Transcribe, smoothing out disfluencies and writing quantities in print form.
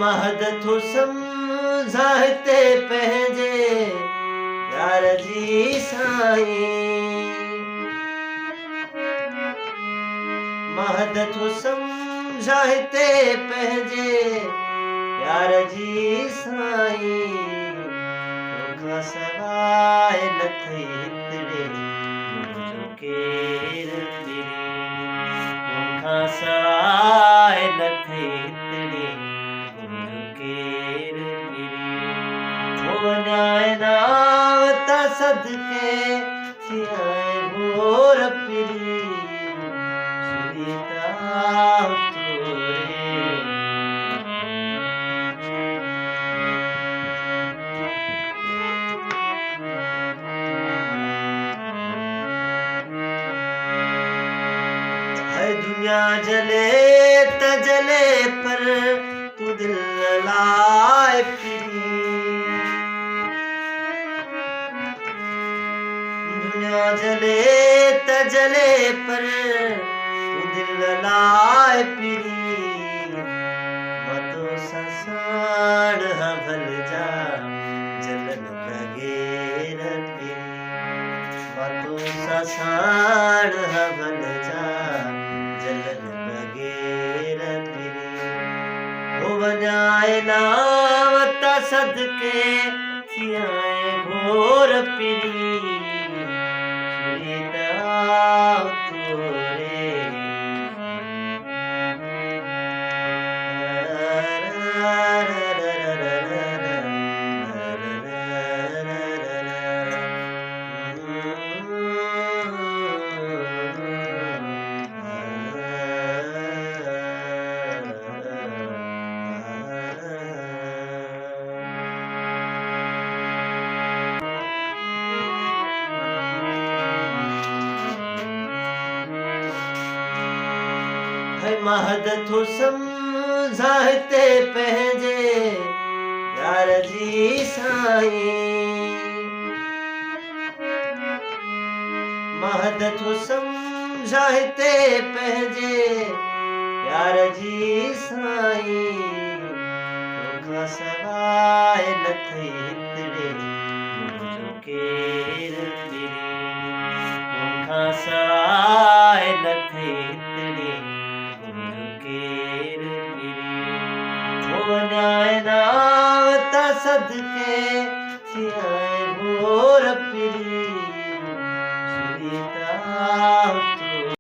महद थो सम्झा हिते पंहिंजे यार जी साईं। महद थो सम्झा हिते पंहिंजे यार जी साईं। तोखां सवाइ न थई हिकिड़े मुंहिंजो केरु पिरी। तोखां सवाइ न थई हिकिड़े मुंहिंजो केरु पिरी। थो वञाए नाव तां सदके थी आए घोर पिरी। सुरीता तोरे दुनिया जले त जले पर तू दिल लाए फिरी। दुनिया जले त जले पर तू दिल लाए फिरी। मतो ससाण भल जा जलन बगैर फिरी। मतो ससाण भल जा जलन बगैर फिरी। हो वञाए नाव तां सदके थी आए घोर पिरी। सुरीता तोरे महद थो सम्झा हिते पंहिंजे यार जी साईं। महद थो सम्झा हिते पंहिंजे यार जी साईं। तोखां सवाइ न थई हिकिड़े मुंहिंजो केरु पिरी। तोखां सवाइ न थई हिकिड़े केरु पिरी। थो वञाए नाव तां सदके थी आए घोर पिरी। सुरीता